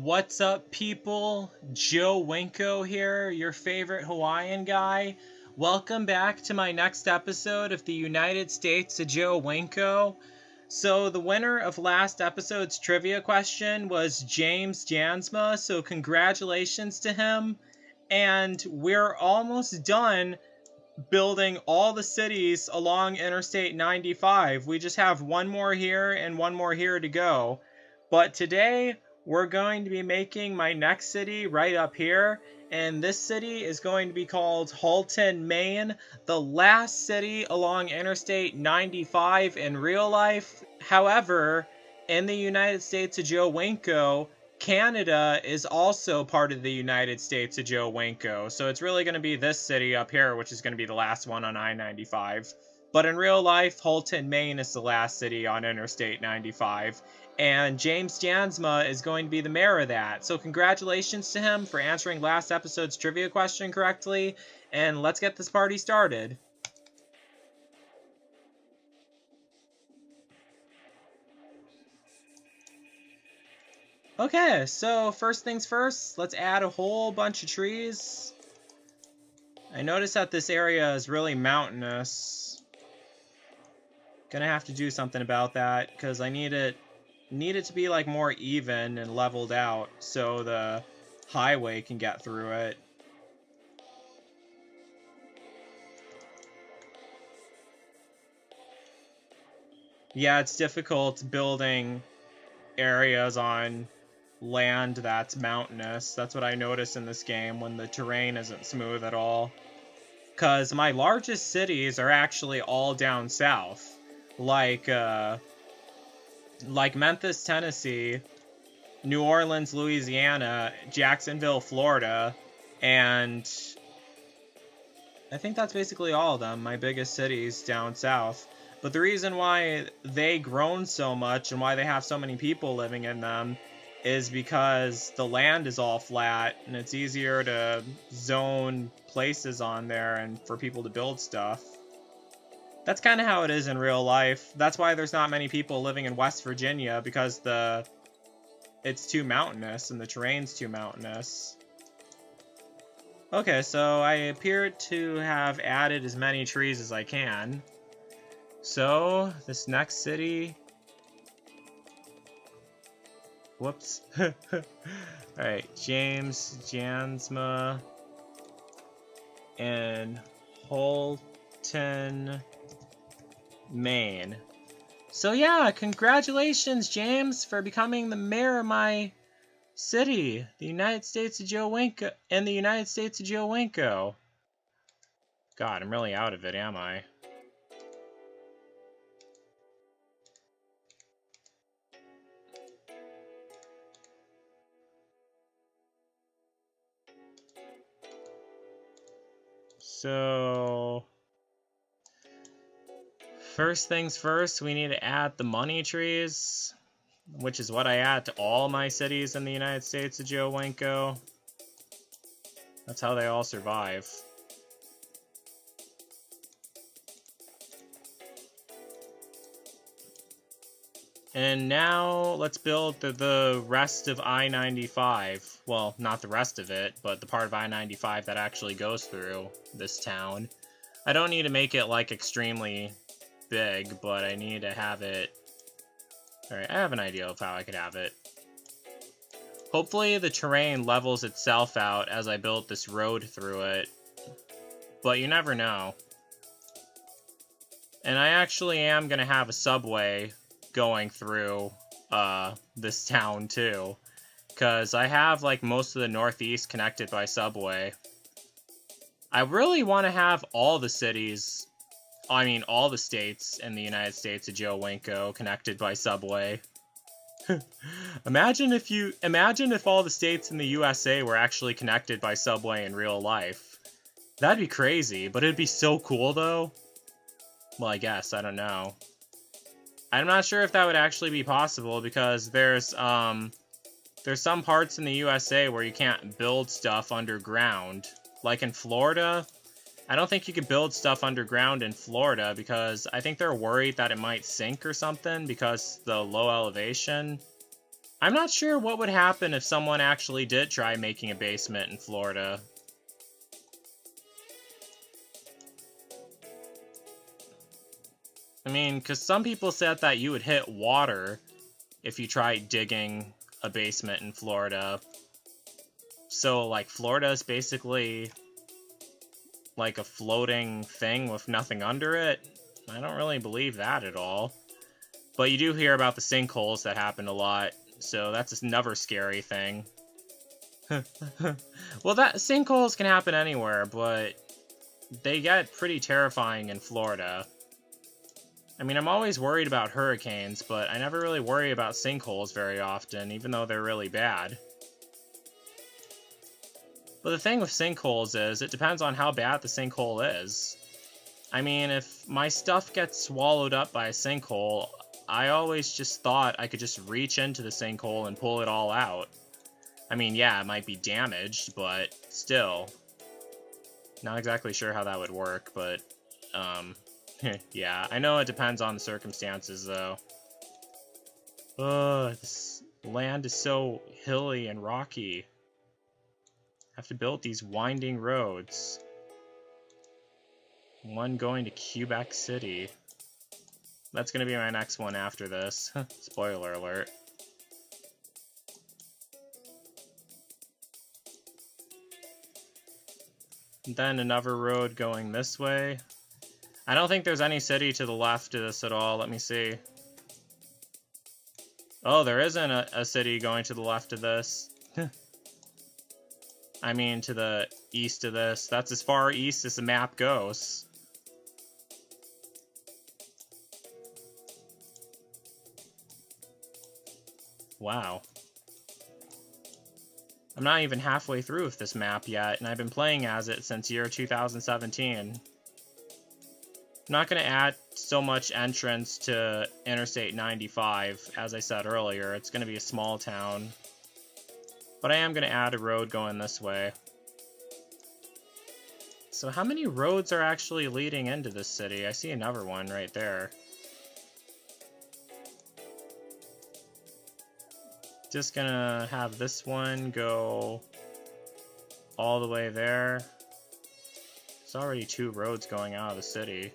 What's up, people? Joe Winko here, your favorite Hawaiian guy. Welcome back to my next episode of the United States of Joe Winko. So, the winner of last episode's trivia question was James Jansma, so congratulations to him. And we're almost done building all the cities along Interstate 95. We just have one more here and one more here to go. But today, we're going to be making my next city right up here, and this city is going to be called Houlton, Maine, the last city along Interstate 95 in real life. However, in the United States of Joe Winko, Canada is also part of the United States of Joe Winko, so it's really going to be this city up here, which is going to be the last one on I-95. But in real life, Houlton, Maine is the last city on Interstate 95. And James Jansma is going to be the mayor of that. So congratulations to him for answering last episode's trivia question correctly. And let's get this party started. Okay, so first things first, let's add a whole bunch of trees. I noticed that this area is really mountainous. Gonna have to do something about that because I need it to be like more even and leveled out so the highway can get through it. Yeah, it's difficult building areas on land that's mountainous. That's what I notice in this game when the terrain isn't smooth at all. Because my largest cities are actually all down south. Like Memphis, Tennessee, New Orleans, Louisiana, Jacksonville, Florida, and I think that's basically all of them, my biggest cities down south. But the reason why they grown so much and why they have so many people living in them is because the land is all flat and it's easier to zone places on there and for people to build stuff. That's kind of how it is in real life. That's why there's not many people living in West Virginia, because it's too mountainous and the terrain's too mountainous. Okay, so I appear to have added as many trees as I can. So, this next city... Whoops. Alright, James Jansma and Houlton, Maine. So yeah, congratulations, James, for becoming the mayor of my city, the United States of Joe Winko, in the United States of Joe Winko. God, I'm really out of it, am I? So, first things first, we need to add the money trees, which is what I add to all my cities in the United States of Joe Winko. That's how they all survive. And now let's build the rest of I-95. Well, not the rest of it, but the part of I-95 that actually goes through this town. I don't need to make it like extremely big, but I need to have it... Alright, I have an idea of how I could have it. Hopefully the terrain levels itself out as I build this road through it. But you never know. And I actually am going to have a subway going through this town too, because I have like most of the Northeast connected by subway. I really want to have all the cities, I mean all the states in the United States of Joe Winko connected by subway. Imagine if all the states in the USA were actually connected by subway in real life. That'd be crazy, but it'd be so cool though. Well, I guess, I don't know. I'm not sure if that would actually be possible, because there's some parts in the USA where you can't build stuff underground. Like in Florida, I don't think you could build stuff underground in Florida because I think they're worried that it might sink or something because the low elevation. I'm not sure what would happen if someone actually did try making a basement in Florida. I mean, because some people said that you would hit water if you tried digging a basement in Florida. So, like, Florida is basically like a floating thing with nothing under it. I don't really believe that at all. But you do hear about the sinkholes that happen a lot, so that's another scary thing. Well, that sinkholes can happen anywhere, but they get pretty terrifying in Florida. I mean, I'm always worried about hurricanes, but I never really worry about sinkholes very often, even though they're really bad. But the thing with sinkholes is, it depends on how bad the sinkhole is. I mean, if my stuff gets swallowed up by a sinkhole, I always just thought I could just reach into the sinkhole and pull it all out. I mean, yeah, it might be damaged, but still. Not exactly sure how that would work, but, yeah, I know it depends on the circumstances, though. Ugh, this land is so hilly and rocky. I have to build these winding roads. One going to Quebec City. That's going to be my next one after this. Spoiler alert. And then another road going this way. I don't think there's any city to the left of this at all. Let me see. Oh, there isn't a city going to the left of this. I mean, to the east of this. That's as far east as the map goes. Wow. I'm not even halfway through with this map yet, and I've been playing as it since year 2017. I'm not going to add so much entrance to Interstate 95, as I said earlier. It's going to be a small town. But I am going to add a road going this way. So how many roads are actually leading into this city? I see another one right there. Just gonna have this one go all the way there. There's already 2 roads going out of the city.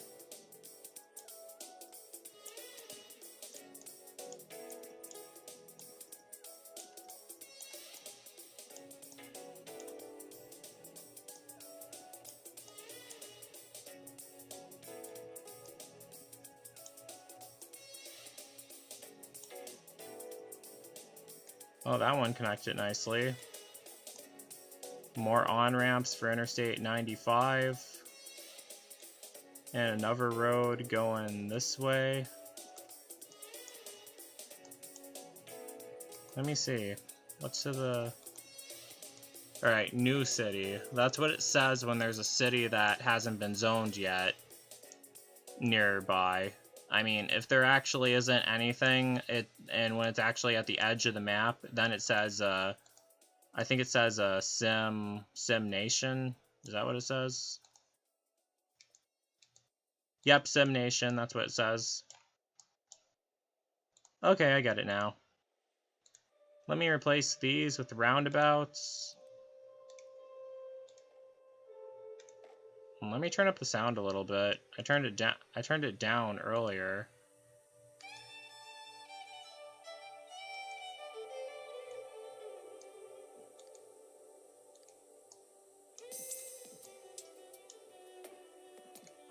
Oh, that one connected nicely. More on-ramps for Interstate 95. And another road going this way. Let me see. What's to the... Alright, new city. That's what it says when there's a city that hasn't been zoned yet nearby. I mean, if there actually isn't anything, and when it's actually at the edge of the map, then it says, I think it says, Sim Nation. Is that what it says? Yep, Sim Nation, that's what it says. Okay, I get it now. Let me replace these with roundabouts. Let me turn up the sound a little bit. I turned it down earlier.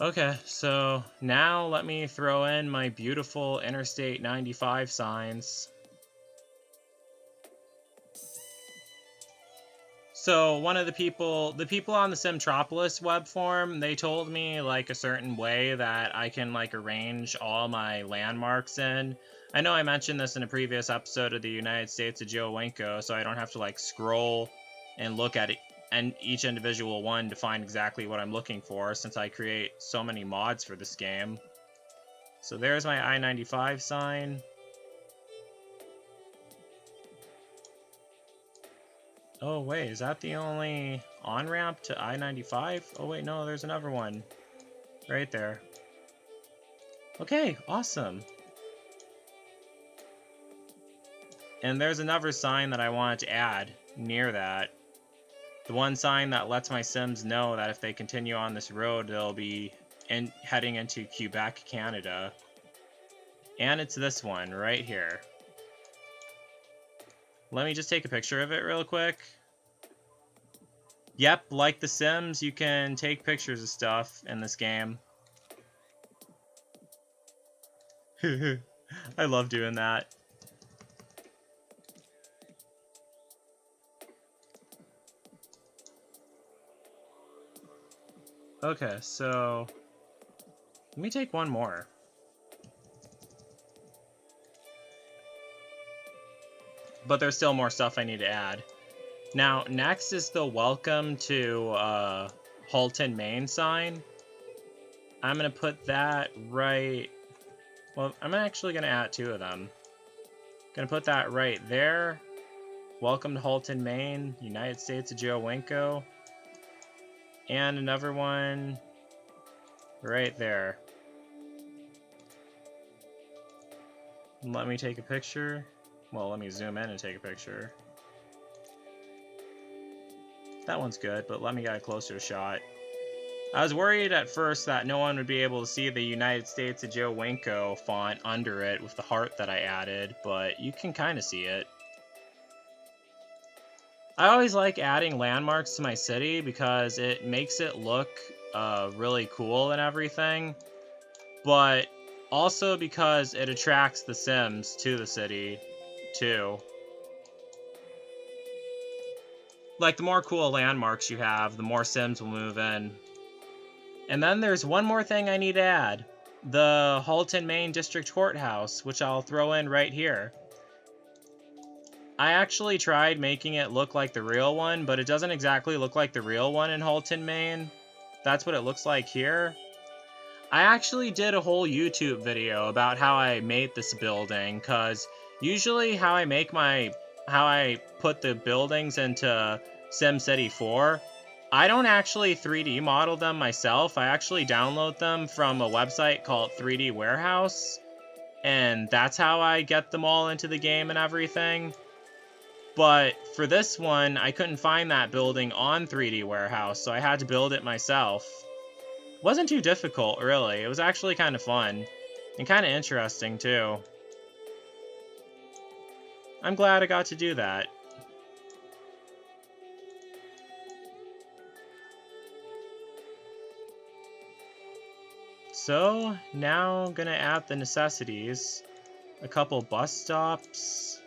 Okay, so now let me throw in my beautiful Interstate 95 signs. So one of the people on the Simtropolis web forum, they told me like a certain way that I can like arrange all my landmarks in. I know I mentioned this in a previous episode of the United States of Joe Winko, so I don't have to like scroll and look at it and each individual one to find exactly what I'm looking for, since I create so many mods for this game. So there's my I-95 sign. Oh wait, is that the only on-ramp to I-95? Oh wait, no, there's another one. Right there. Okay, awesome. And there's another sign that I wanted to add near that. The one sign that lets my Sims know that if they continue on this road, they'll be heading into Quebec, Canada. And it's this one right here. Let me just take a picture of it real quick. Yep, like The Sims, you can take pictures of stuff in this game. I love doing that. Okay, so let me take one more. But there's still more stuff I need to add. Now, next is the welcome to Houlton, Maine sign. I'm going to put that right... Well, I'm actually going to add two of them. Going to put that right there. Welcome to Houlton, Maine, United States of Joe Winko. And another one right there. Let me take a picture. Well, let me zoom in and take a picture. That one's good, but let me get a closer shot. I was worried at first that no one would be able to see the United States of Joe Winko font under it with the heart that I added, but you can kind of see it. I always like adding landmarks to my city because it makes it look really cool and everything, but also because it attracts the Sims to the city, too. Like, the more cool landmarks you have, the more Sims will move in. And then there's one more thing I need to add. The Houlton, Maine District Courthouse, which I'll throw in right here. I actually tried making it look like the real one, but it doesn't exactly look like the real one in Houlton, Maine. That's what it looks like here. I actually did a whole YouTube video about how I made this building, because usually how I put the buildings into SimCity 4, I don't actually 3D model them myself. I actually download them from a website called 3D Warehouse, and that's how I get them all into the game and everything. But for this one, I couldn't find that building on 3D Warehouse, so I had to build it myself. It wasn't too difficult, really. It was actually kind of fun, and kind of interesting, too. I'm glad I got to do that. So, now I'm gonna add the necessities. A couple bus stops.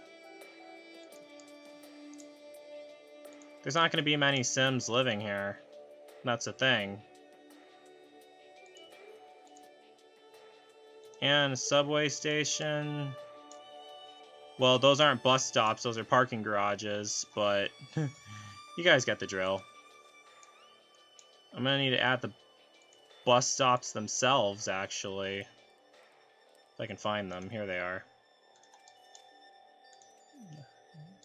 There's not gonna be many Sims living here. That's the thing. And a subway station. Well, those aren't bus stops, those are parking garages, but you guys get the drill. I'm gonna need to add the bus stops themselves, actually. If I can find them. Here they are.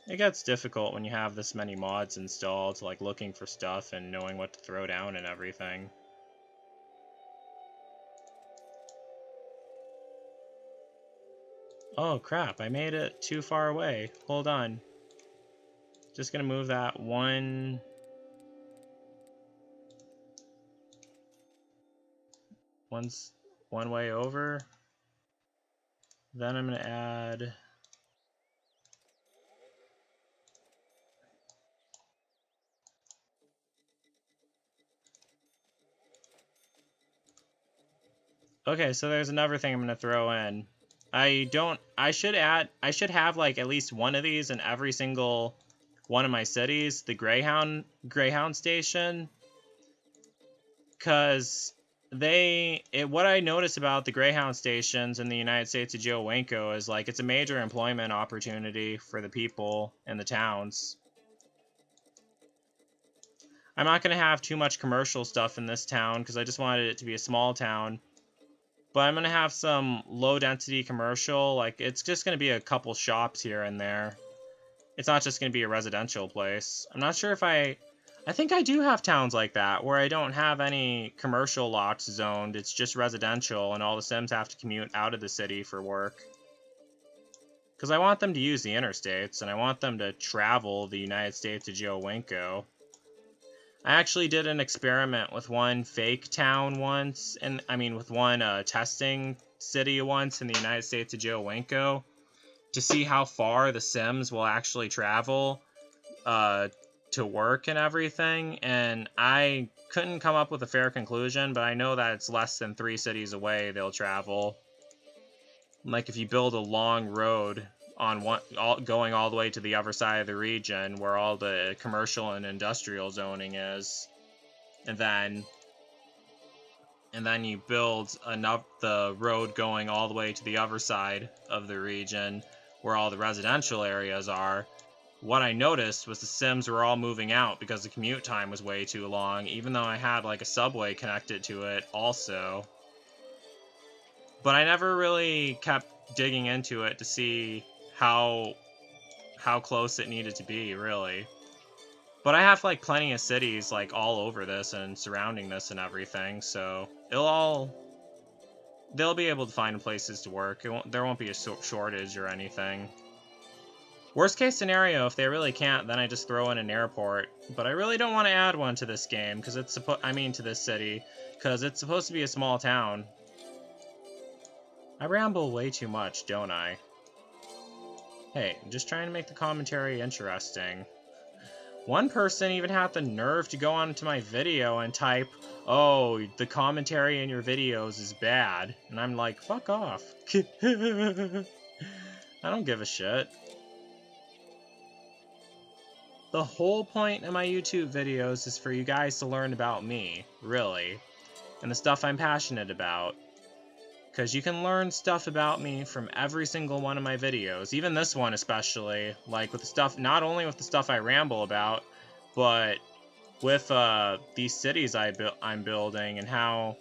It gets difficult when you have this many mods installed, like looking for stuff and knowing what to throw down and everything. Oh crap, I made it too far away. Hold on. Just gonna move that one way over. Then I'm gonna add okay, so there's another thing I'm gonna throw in. I should have like at least one of these in every single one of my cities, the Greyhound station. Cause what I notice about the Greyhound stations in the United States of Joe Winko is like it's a major employment opportunity for the people in the towns. I'm not gonna have too much commercial stuff in this town because I just wanted it to be a small town. But I'm going to have some low-density commercial. Like, it's just going to be a couple shops here and there. It's not just going to be a residential place. I'm not sure if I think I do have towns like that, where I don't have any commercial lots zoned. It's just residential, and all the Sims have to commute out of the city for work. Because I want them to use the interstates, and I want them to travel the United States to Joe Winko. I actually did an experiment with one fake town once, and with one testing city once in the United States of Joe Winko, to see how far the Sims will actually travel to work and everything, and I couldn't come up with a fair conclusion, but I know that it's less than 3 cities away they'll travel. Like if you build a long road on going all the way to the other side of the region where all the commercial and industrial zoning is, and then you build the road going all the way to the other side of the region where all the residential areas are. What I noticed was the Sims were all moving out because the commute time was way too long, even though I had like a subway connected to it also. But I never really kept digging into it to see how close it needed to be, really. But I have like plenty of cities like all over this and surrounding this and everything, so they'll be able to find places to work. There won't be a shortage or anything. Worst case scenario, if they really can't, then I just throw in an airport. But I really don't want to add one to this game, because it's to this city, because it's supposed to be a small town. I ramble way too much, don't I? Hey, I'm just trying to make the commentary interesting. One person even had the nerve to go onto my video and type, "Oh, the commentary in your videos is bad." And I'm like, fuck off. I don't give a shit. The whole point of my YouTube videos is for you guys to learn about me, really, and the stuff I'm passionate about. Because you can learn stuff about me from every single one of my videos, even this one especially, like with the stuff, not only with the stuff I ramble about, but with these cities I'm building and how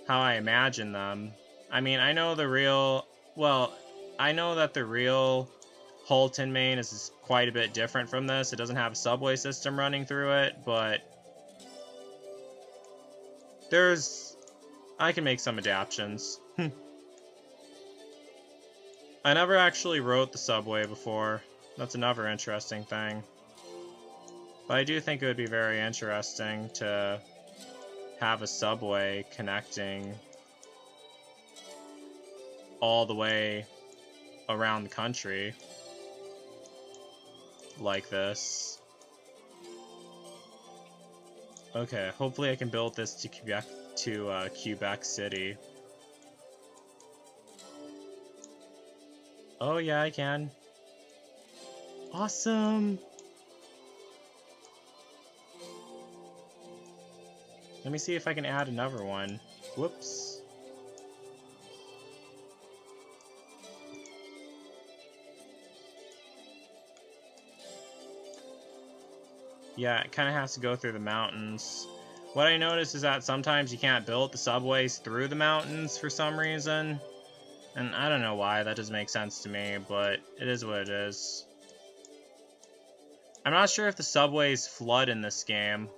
I imagine them. I know that the real Houlton, Maine is quite a bit different from this. It doesn't have a subway system running through it, but I can make some adaptations. I never actually rode the subway before. That's another interesting thing. But I do think it would be very interesting to have a subway connecting all the way around the country like this. Okay, hopefully I can build this to Quebec City. Oh yeah, I can. Awesome! Let me see if I can add another one. Whoops. Yeah, it kind of has to go through the mountains. What I noticed is that sometimes you can't build the subways through the mountains for some reason. And I don't know why, that doesn't make sense to me, but it is what it is. I'm not sure if the subways flood in this game.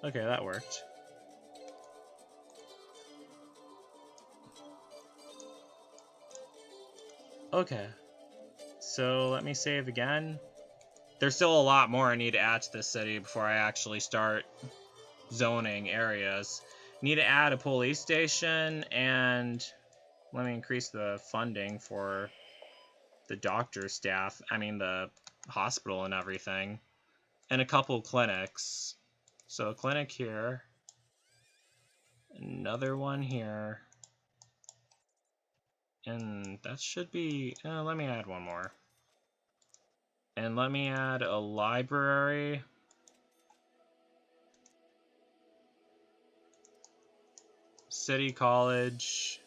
Okay, that worked. Okay. So let me save again. There's still a lot more I need to add to this city before I actually start zoning areas. Need to add a police station, and let me increase the funding for the doctor staff, the hospital and everything, and a couple clinics. So a clinic here, another one here, and that should be, let me add one more. And let me add a library. City College.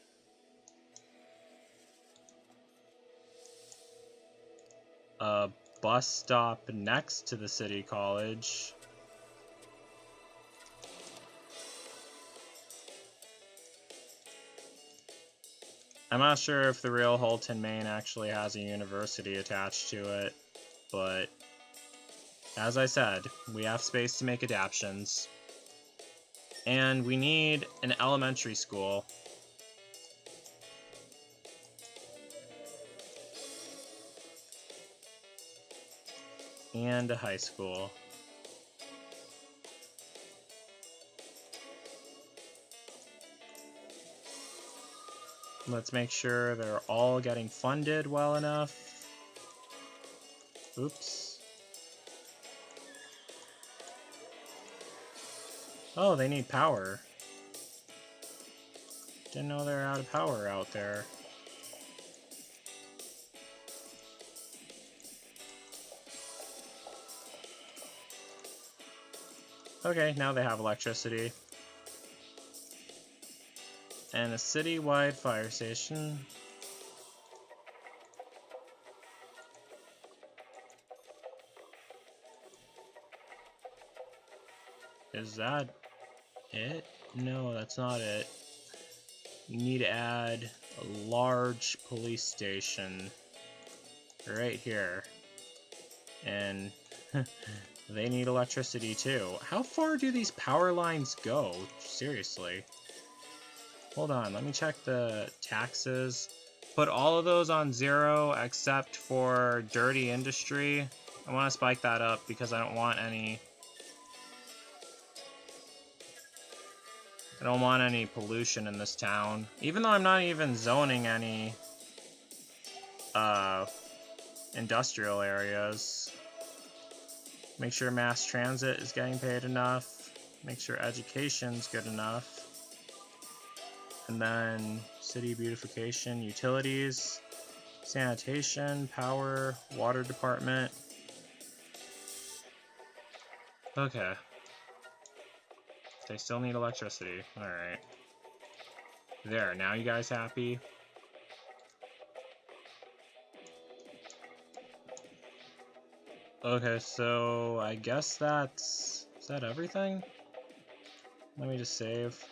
A bus stop next to the City College. I'm not sure if the real Houlton, Maine actually has a university attached to it, but as I said, we have space to make adaptations. And we need an elementary school. and a high school. Let's make sure they're all getting funded well enough. Oops. Oh, they need power. Didn't know they're out of power out there. Okay, now they have electricity. And a city-wide fire station. Is that it? No, that's not it. You need to add a large police station right here. And they need electricity too. How far do these power lines go? Seriously. Hold on, let me check the taxes. Put all of those on 0 except for dirty industry. I want to spike that up because I don't want any... I don't want any pollution in this town. Even though I'm not even zoning any industrial areas. Make sure mass transit is getting paid enough. Make sure education's good enough. And then city beautification, utilities, sanitation, power, water department. Okay. They still need electricity. Alright. There, now you guys happy? Okay, so I guess that's... Is that everything? Let me just save.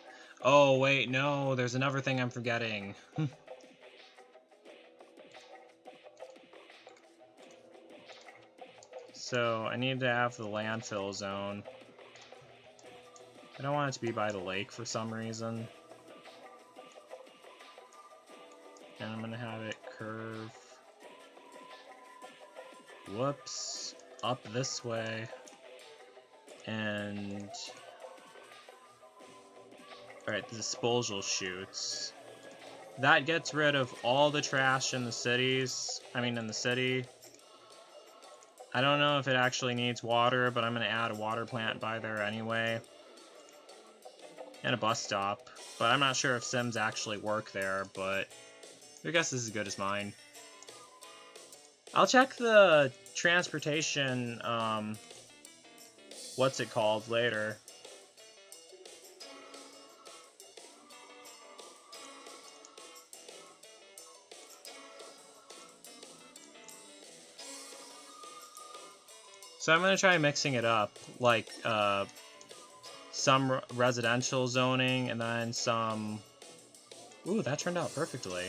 Oh, wait, no, there's another thing I'm forgetting. So, I need to have the landfill zone. I don't want it to be by the lake for some reason. And I'm gonna have it curve... Whoops. Up this way. And... Alright, the disposal chutes. That gets rid of all the trash in the cities. In the city. I don't know if it actually needs water, but I'm going to add a water plant by there anyway. And a bus stop. But I'm not sure if Sims actually work there, but your guess is as good as mine. I'll check the transportation, what's it called, later. So I'm going to try mixing it up, like some residential zoning and then some... Ooh, that turned out perfectly.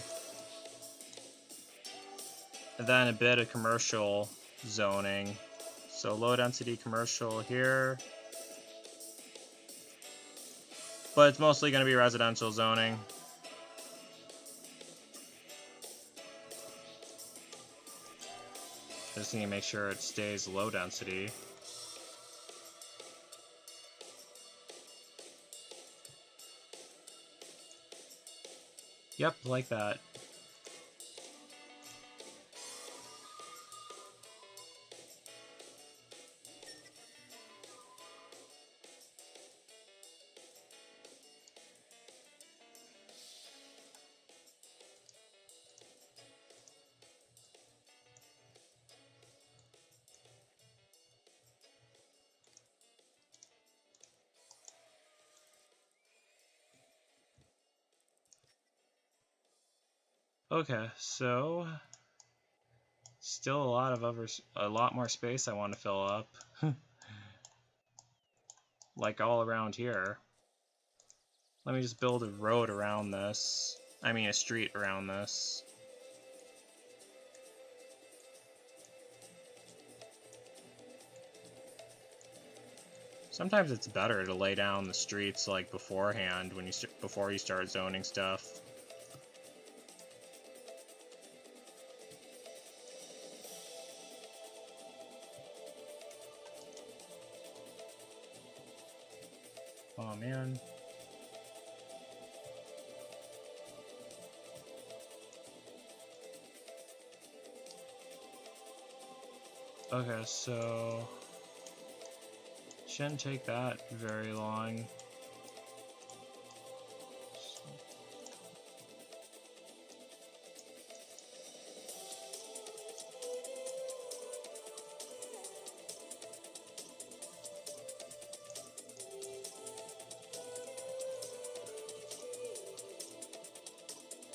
And then a bit of commercial zoning. So low density commercial here. But it's mostly going to be residential zoning. Just need to make sure it stays low density. Yep, like that. Okay, so still a lot more space I want to fill up. Like all around here. Let me just build a road around this. A street around this. Sometimes it's better to lay down the streets like beforehand when before you start zoning stuff. Oh man. Okay, so shouldn't take that very long.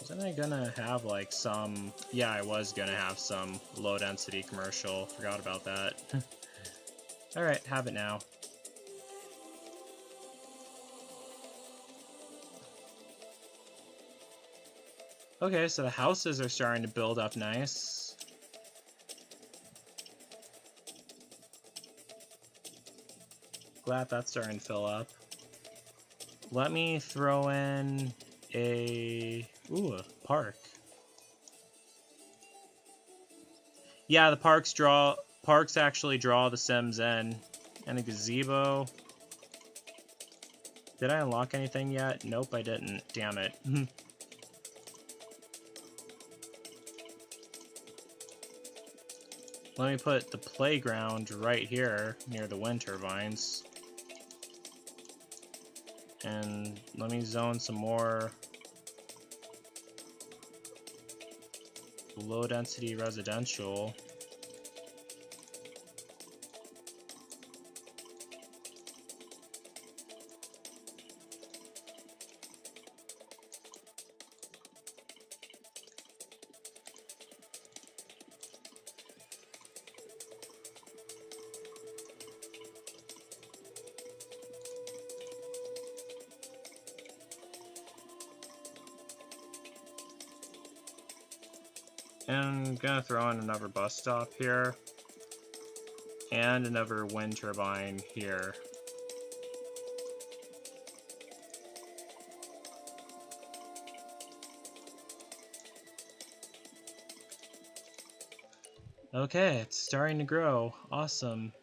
Wasn't I gonna have like some... Yeah, I was gonna have some low density commercial. Forgot about that. Alright, have it now. Okay, so the houses are starting to build up nice. Glad that's starting to fill up. Let me throw in a park. Yeah, the parks actually draw the Sims in. And a gazebo. Did I unlock anything yet? Nope, I didn't. Damn it. Let me put the playground right here near the wind turbines. And let me zone some more low density residential. And I'm gonna throw in another bus stop here. And another wind turbine here. Okay, it's starting to grow. Awesome.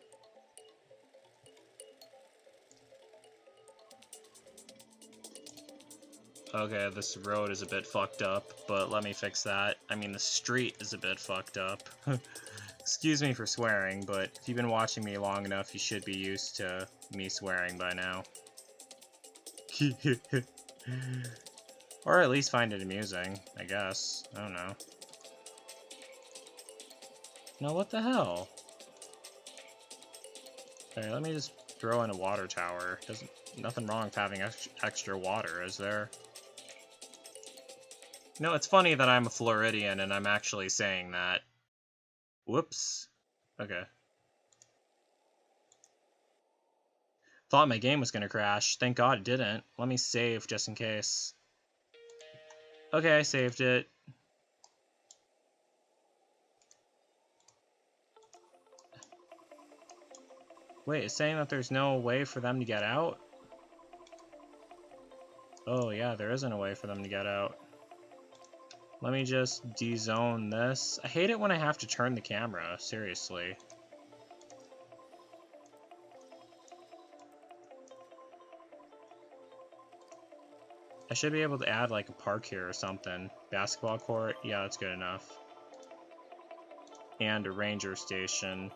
Okay, this road is a bit fucked up, but let me fix that. I mean, the street is a bit fucked up. Excuse me for swearing, but if you've been watching me long enough, you should be used to me swearing by now. Or at least find it amusing, I guess. I don't know. No, what the hell? Okay, let me just throw in a water tower. Nothing wrong with having extra water, is there? No, it's funny that I'm a Floridian and I'm actually saying that. Whoops. Okay. Thought my game was gonna crash. Thank God it didn't. Let me save just in case. Okay, I saved it. Wait, it's saying that there's no way for them to get out? Oh yeah, there isn't a way for them to get out. Let me just de-zone this. I hate it when I have to turn the camera, seriously. I should be able to add like a park here or something. Basketball court, yeah, that's good enough. And a ranger station.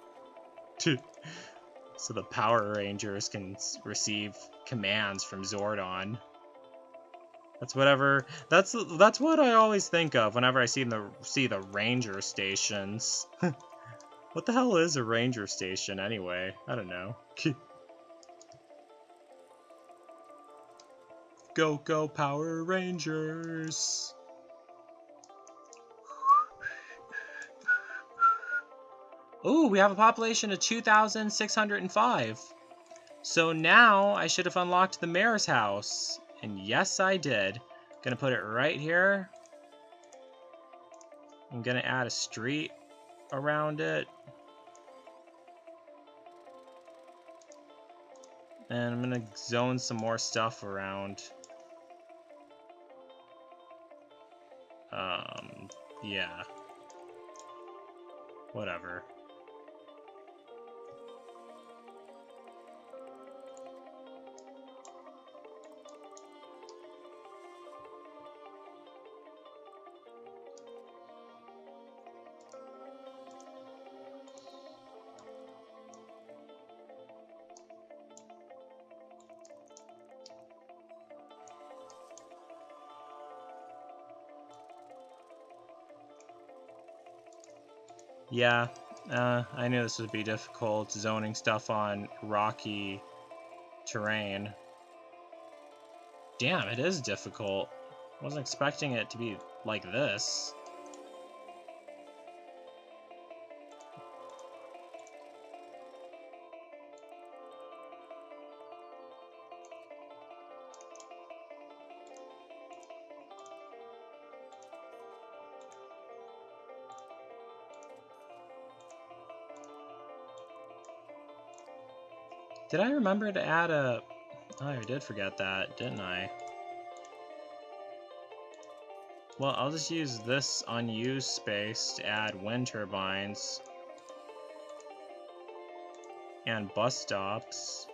So the Power Rangers can receive commands from Zordon. That's what I always think of whenever I see the ranger stations. What the hell is a ranger station anyway? I don't know. Go Power Rangers! Ooh, we have a population of 2,605. So now I should have unlocked the mayor's house. And yes, I did. Gonna put it right here. I'm gonna add a street around it. And I'm gonna zone some more stuff around. Yeah. Whatever. Yeah, I knew this would be difficult, zoning stuff on rocky terrain. Damn, it is difficult. Wasn't expecting it to be like this. Did I remember to add a... Oh, I did forget that, didn't I? Well, I'll just use this unused space to add wind turbines and bus stops.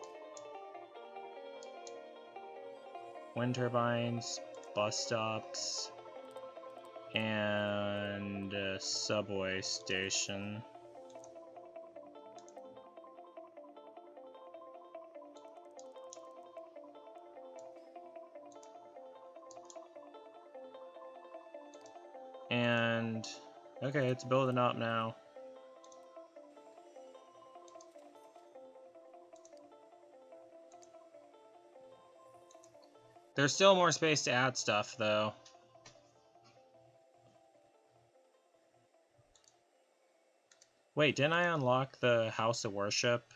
Wind turbines, bus stops, and a subway station. And okay, it's building up now. There's still more space to add stuff, though. Wait, didn't I unlock the House of Worship?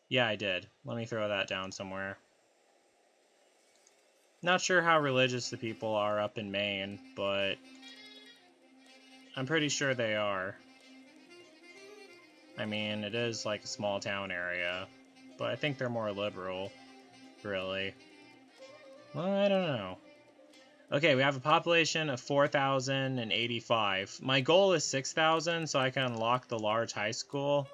Yeah, I did. Let me throw that down somewhere. Not sure how religious the people are up in Maine, but I'm pretty sure they are. I mean, it is like a small town area, but I think they're more liberal, really. Well, I don't know. Okay, we have a population of 4,085. My goal is 6,000, so I can unlock the large high school.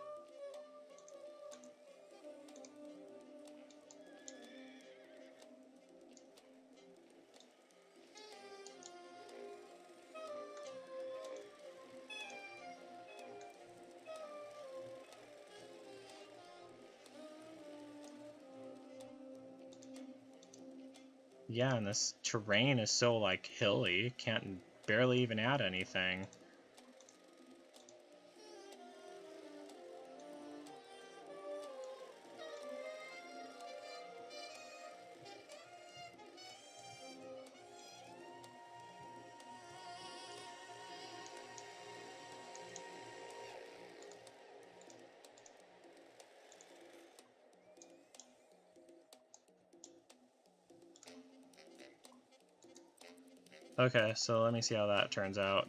Yeah, and this terrain is so, like, hilly. Can't barely even add anything. Okay, so let me see how that turns out.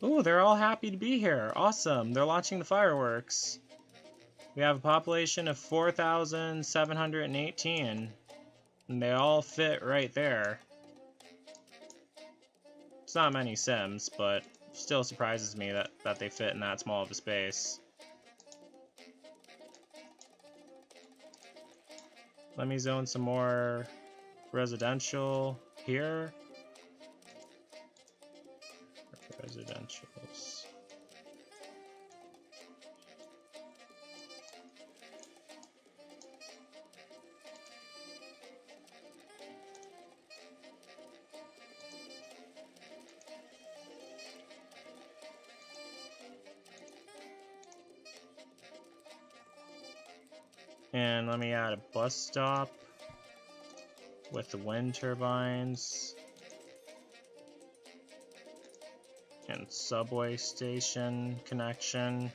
Ooh, they're all happy to be here. Awesome. They're launching the fireworks. We have a population of 4,718. And they all fit right there. It's not many Sims, but still surprises me that they fit in that small of a space. Let me zone some more residential here. Residentials. And let me add a bus stop with the wind turbines. And subway station connection.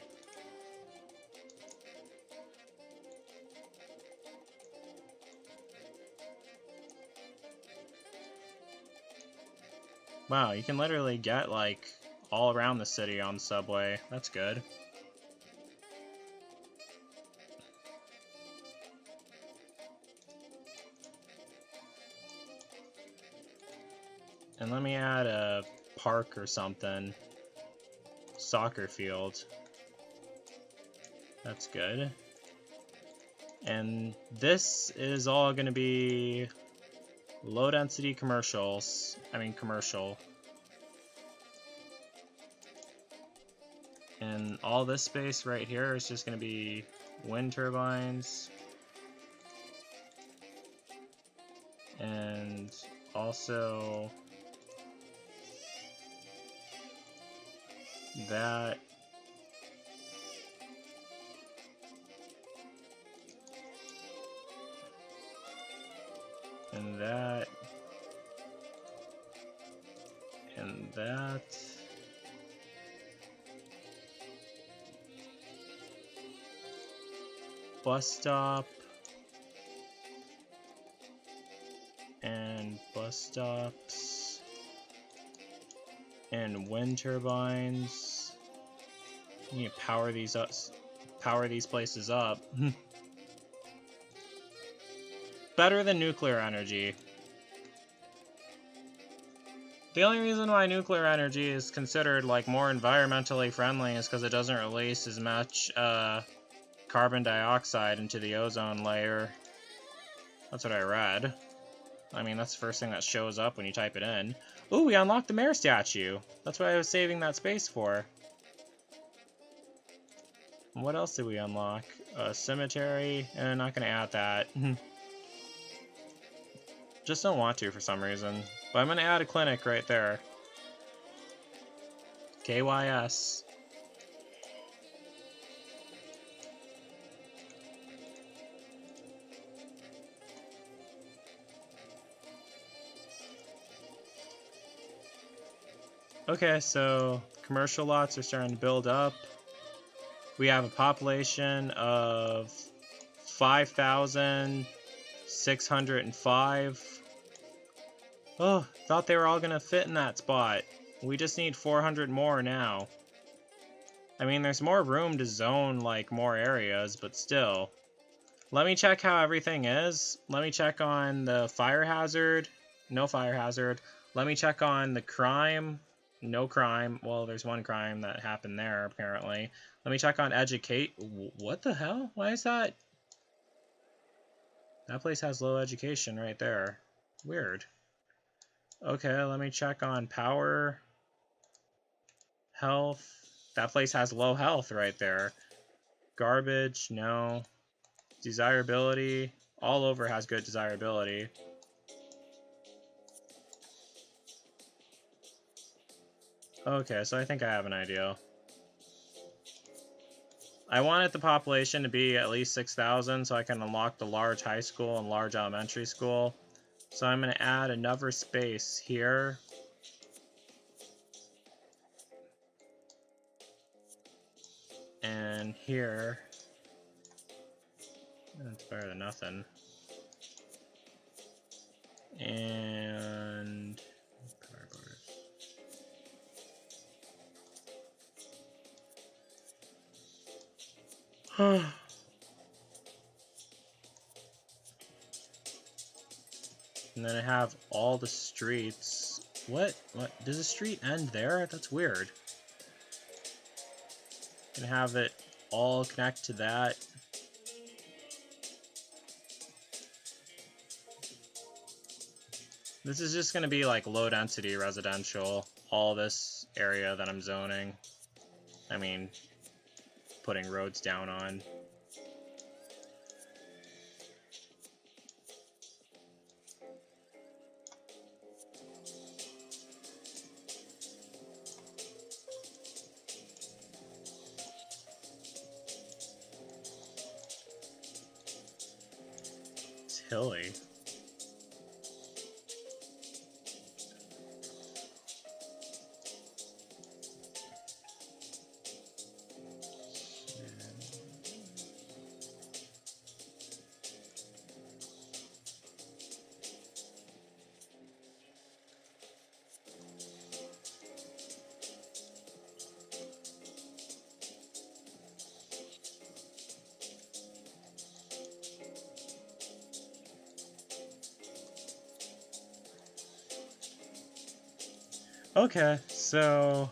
Wow, you can literally get like all around the city on the subway. That's good. And let me add a park or something. Soccer field. That's good. And this is all going to be low density commercials. Commercial. And all this space right here is just going to be wind turbines. And also that. And that. And that. Bus stop. And bus stops. And wind turbines. You need to power these up. Power these places up. Better than nuclear energy. The only reason why nuclear energy is considered like more environmentally friendly is because it doesn't release as much carbon dioxide into the ozone layer. That's what I read. I mean, that's the first thing that shows up when you type it in. Ooh, we unlocked the mayor statue. That's what I was saving that space for. What else did we unlock? A cemetery, and I'm not going to add that. Just don't want to for some reason. But I'm going to add a clinic right there. KYS. Okay, so commercial lots are starting to build up. We have a population of 5,605. Oh, thought they were all gonna fit in that spot. We just need 400 more now. I mean, there's more room to zone, like, more areas, but still. Let me check how everything is. Let me check on the fire hazard. No fire hazard. Let me check on the crime. No crime. Well, there's one crime that happened there, apparently. Let me check on educate. What the hell? Why is that? That place has low education right there. Weird. Okay, let me check on power. Health. That place has low health right there. Garbage, no. Desirability. All over has good desirability. Okay, so I think I have an idea. I wanted the population to be at least 6,000 so I can unlock the large high school and large elementary school. So I'm going to add another space here. And here. That's better than nothing. And and then I have all the streets. What? Does the street end there? That's weird. Can have it all connect to that. This is just going to be like low density residential. All this area that I'm zoning. I mean, putting roads down on. It's hilly. Okay, so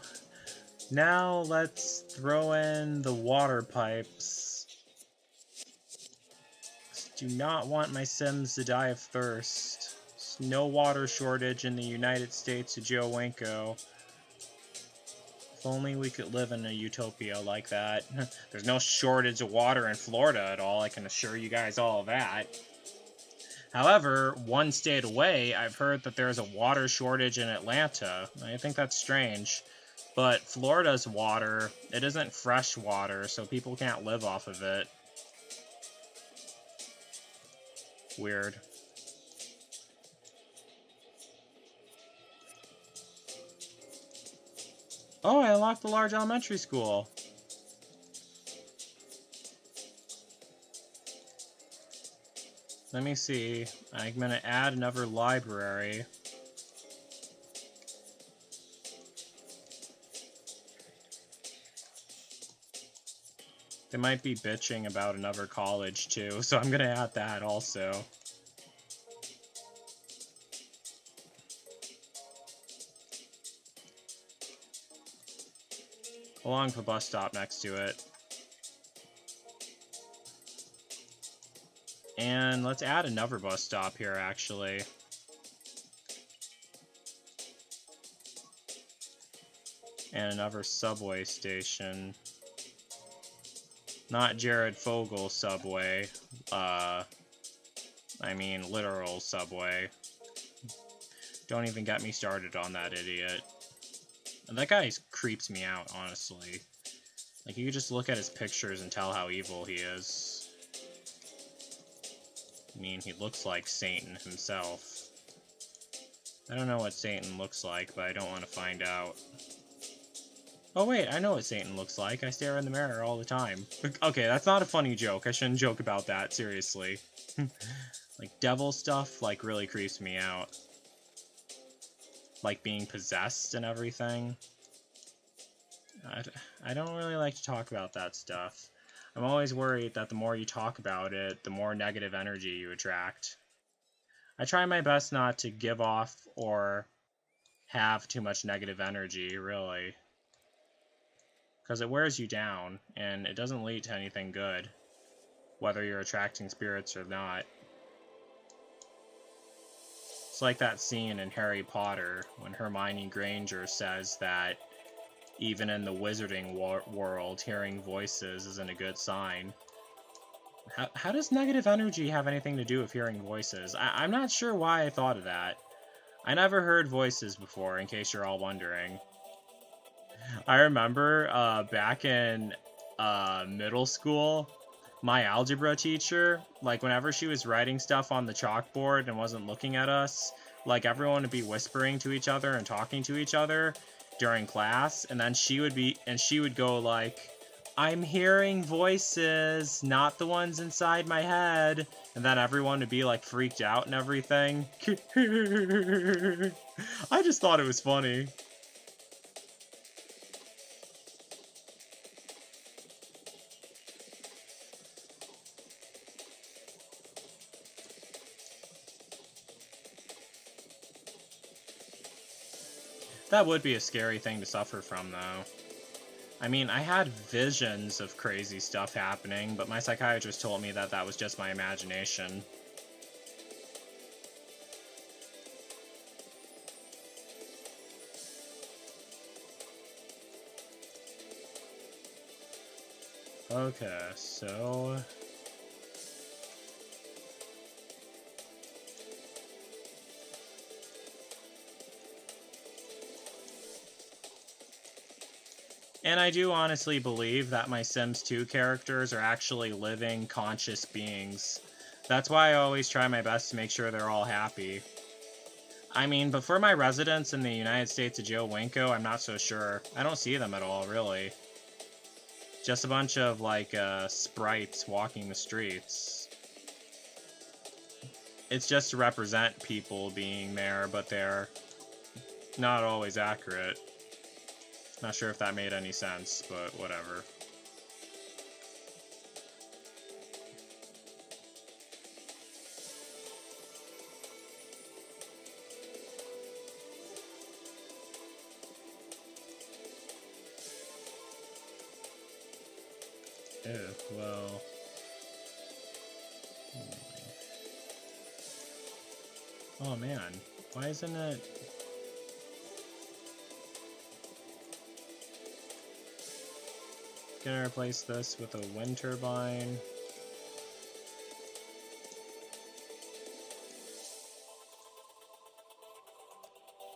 now let's throw in the water pipes. Do not want my Sims to die of thirst. There's no water shortage in the United States of Joe Winko. If only we could live in a utopia like that. There's no shortage of water in Florida at all, I can assure you guys all of that. However, one state away, I've heard that there's a water shortage in Atlanta. I think that's strange. But Florida's water, it isn't fresh water, so people can't live off of it. Weird. Oh, I unlocked the large elementary school. Let me see. I'm going to add another library. They might be bitching about another college too, so I'm going to add that also. Along with the bus stop next to it. And let's add another bus stop here, actually. And another subway station. Not Jared Fogle subway. I mean, literal subway. Don't even get me started on that idiot. And that guy creeps me out, honestly. Like, you could just look at his pictures and tell how evil he is. I mean, he looks like Satan himself. I don't know what Satan looks like, but I don't want to find out. Oh wait, I know what Satan looks like. I stare in the mirror all the time. Okay, that's not a funny joke. I shouldn't joke about that, seriously. Like, devil stuff, like, really creeps me out. Like, being possessed and everything. I don't really like to talk about that stuff. I'm always worried that the more you talk about it, the more negative energy you attract. I try my best not to give off or have too much negative energy, really. Because it wears you down, and it doesn't lead to anything good, whether you're attracting spirits or not. It's like that scene in Harry Potter when Hermione Granger says that even in the wizarding world, hearing voices isn't a good sign. How does negative energy have anything to do with hearing voices? I'm not sure why I thought of that. I never heard voices before, in case you're all wondering. I remember back in middle school, my algebra teacher, like whenever she was writing stuff on the chalkboard and wasn't looking at us, like everyone would be whispering to each other and talking to each other during class, and then she would go like, "I'm hearing voices, not the ones inside my head," and then everyone would be like freaked out and everything. I just thought it was funny. That would be a scary thing to suffer from, though. I mean, I had visions of crazy stuff happening, but my psychiatrist told me that that was just my imagination. Okay, so... And I do honestly believe that my Sims 2 characters are actually living, conscious beings. That's why I always try my best to make sure they're all happy. I mean, but for my residents in the United States of Joe Winko, I'm not so sure. I don't see them at all, really. Just a bunch of, like, sprites walking the streets. It's just to represent people being there, but they're not always accurate. Not sure if that made any sense, but whatever. Ew, well... Oh man, why isn't it... Gonna replace this with a wind turbine.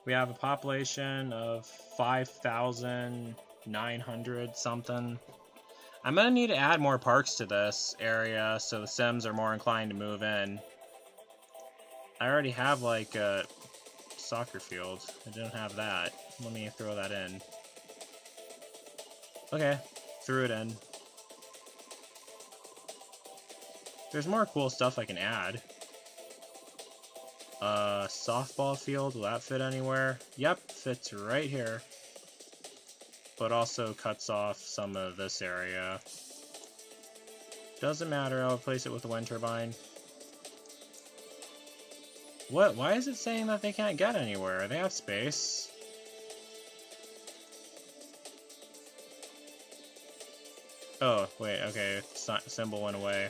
We have a population of 5,900 something. I'm gonna need to add more parks to this area so the Sims are more inclined to move in. I already have like a soccer field. I don't have that. Let me throw that in. Okay, threw it in. There's more cool stuff I can add. Softball field, will that fit anywhere? Yep, fits right here. But also cuts off some of this area. Doesn't matter, I'll replace it with a wind turbine. What? Why is it saying that they can't get anywhere? They have space. Oh, wait, okay, symbol went away.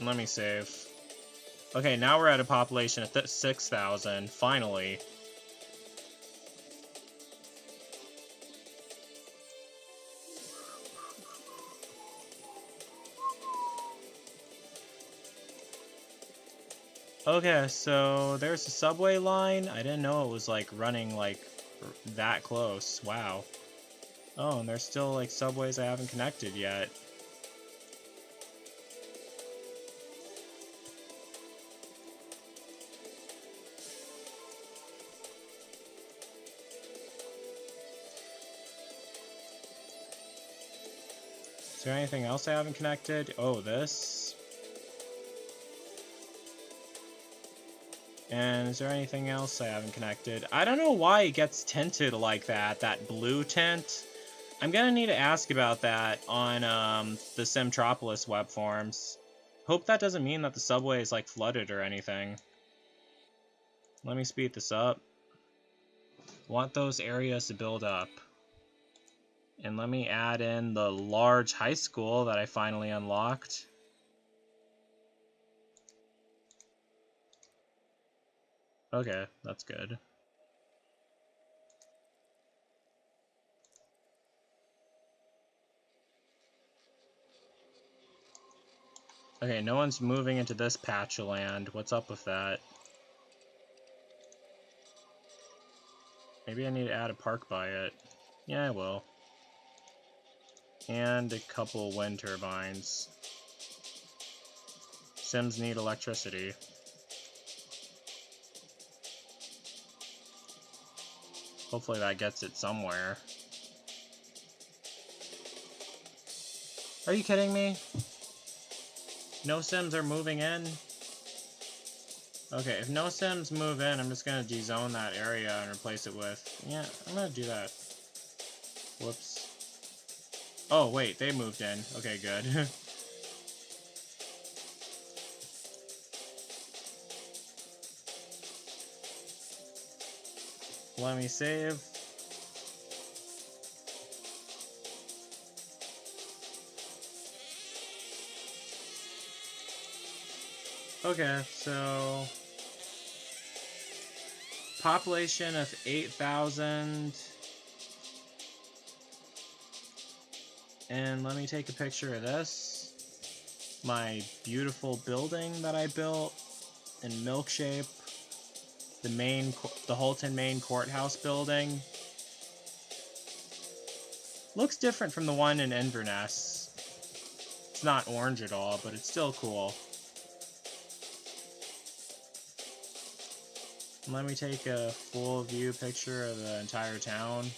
Let me save. Okay, now we're at a population of 6,000, finally. Okay, so there's a subway line. I didn't know it was like running like that close. Wow. Oh, and there's still like subways I haven't connected yet. Is there anything else I haven't connected? Oh, this. And is there anything else I haven't connected? I don't know why it gets tinted like that blue tint. I'm gonna need to ask about that on the Simtropolis web forms. Hope that doesn't mean that the subway is like flooded or anything. Let me speed this up. Want those areas to build up. And let me add in the large high school that I finally unlocked. Okay, that's good. Okay, no one's moving into this patch of land. What's up with that? Maybe I need to add a park by it. Yeah, I will. And a couple wind turbines. Sims need electricity. Hopefully that gets it somewhere. Are you kidding me? No Sims are moving in? Okay, if no Sims move in, I'm just gonna dezone that area and replace it with... Yeah, I'm gonna do that. Whoops. Oh, wait, they moved in. Okay, good. Let me save. Okay, so... population of 8,000... And let me take a picture of this. My beautiful building that I built in milk shape. The Houlton, Maine courthouse building. Looks different from the one in Inverness. It's not orange at all, but it's still cool. Let me take a full view picture of the entire town.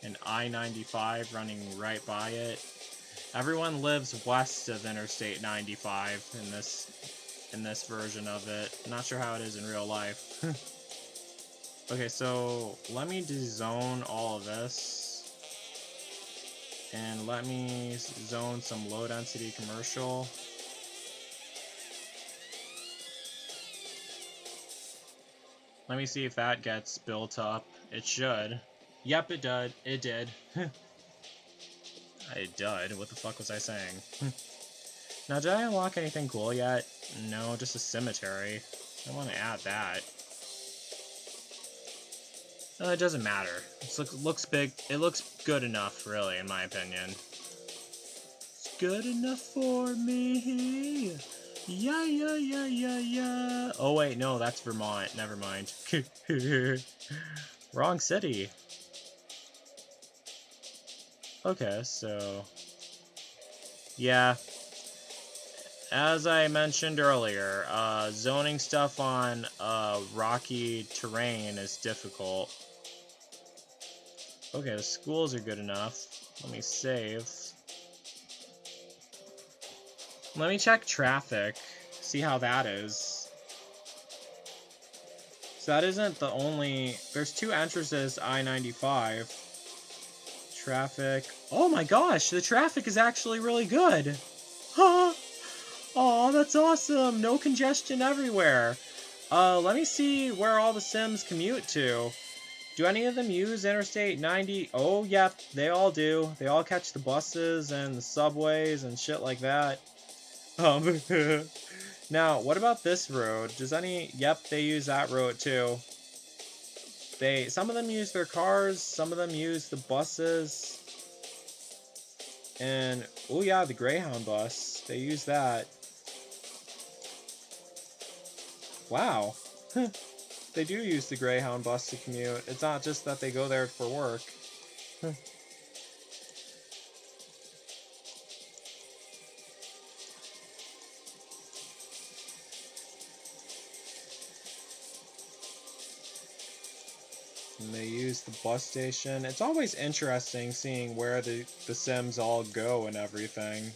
And I-95 running right by it. Everyone lives west of Interstate 95 in this version of it. Not sure how it is in real life. Okay, so let me dezone all of this. And let me zone some low density commercial. Let me see if that gets built up. It should. Yep, it did. It did. I did. What the fuck was I saying? Now, did I unlock anything cool yet? No, just a cemetery. I want to add that. No, it doesn't matter. It looks big. It looks good enough, really, in my opinion. It's good enough for me. Yeah, yeah, yeah, yeah, yeah. Oh, wait, no, that's Vermont. Never mind. Wrong city. Okay, so... yeah. As I mentioned earlier, zoning stuff on rocky terrain is difficult. Okay, the schools are good enough. Let me save. Let me check traffic, see how that is. So that isn't the only... there's 2 entrances to I-95. Traffic... oh my gosh, the traffic is actually really good! Huh! Aw, that's awesome! No congestion everywhere! Let me see where all the Sims commute to. Do any of them use Interstate 90? Oh, yep, they all do. They all catch the buses and the subways and shit like that. Now, what about this road? Does any... yep, they use that road too. Some of them use their cars, some of them use the buses. And, oh yeah, the Greyhound bus. They use that. Wow. They do use the Greyhound bus to commute. It's not just that they go there for work. And they use the bus station. It's always interesting seeing where the Sims all go and everything.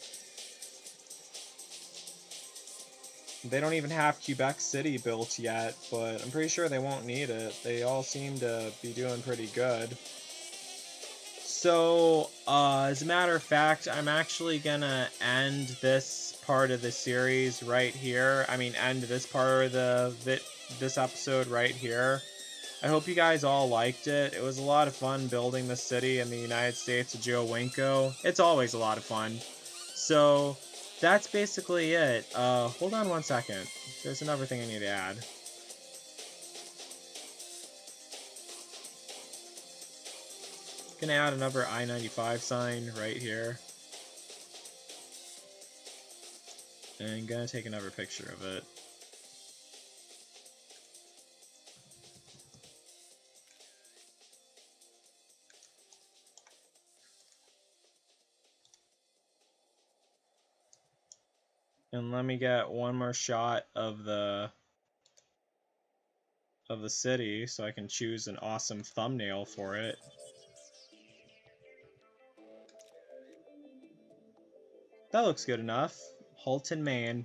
They don't even have Quebec City built yet, but I'm pretty sure they won't need it. They all seem to be doing pretty good. So, as a matter of fact, I'm actually gonna end this part of the series right here. I mean, end this part of this episode right here. I hope you guys all liked it. It was a lot of fun building this city in the United States of Joe Winko. It's always a lot of fun. So, that's basically it. Hold on one second. There's another thing I need to add. Gonna add another I-95 sign right here. And gonna take another picture of it. And let me get one more shot of the city so I can choose an awesome thumbnail for it. That looks good enough. Houlton, Maine.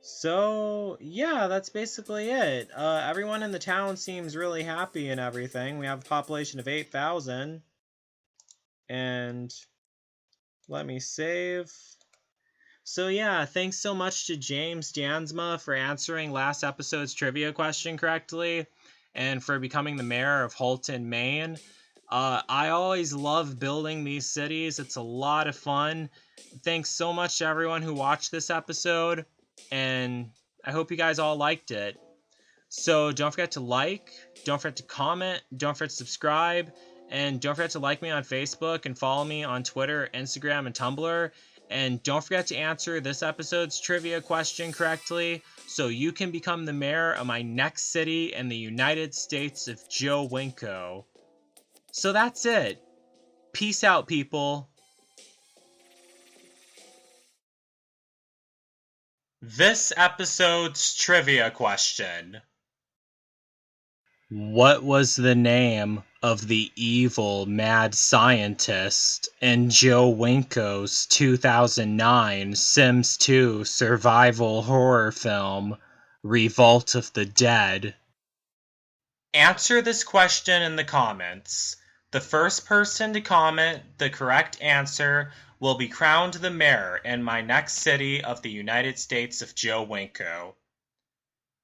So, yeah, that's basically it. Everyone in the town seems really happy and everything. We have a population of 8,000. And let me save. So yeah, thanks so much to James Jansma for answering last episode's trivia question correctly and for becoming the mayor of Houlton, Maine. I always love building these cities. It's a lot of fun. Thanks so much to everyone who watched this episode, and I hope you guys all liked it. So don't forget to like, don't forget to comment, don't forget to subscribe, and don't forget to like me on Facebook and follow me on Twitter, Instagram, and Tumblr. And don't forget to answer this episode's trivia question correctly so you can become the mayor of my next city in the United States of Joe Winko. So that's it. Peace out, people. This episode's trivia question. What was the name of the evil mad scientist in Joe Winko's 2009 Sims 2 survival horror film, Revolt of the Dead? Answer this question in the comments. The first person to comment the correct answer will be crowned the mayor in my next city of the United States of Joe Winko.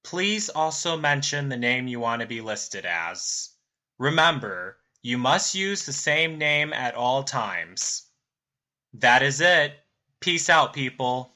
Please also mention the name you want to be listed as. Remember, you must use the same name at all times. That is it. Peace out, people.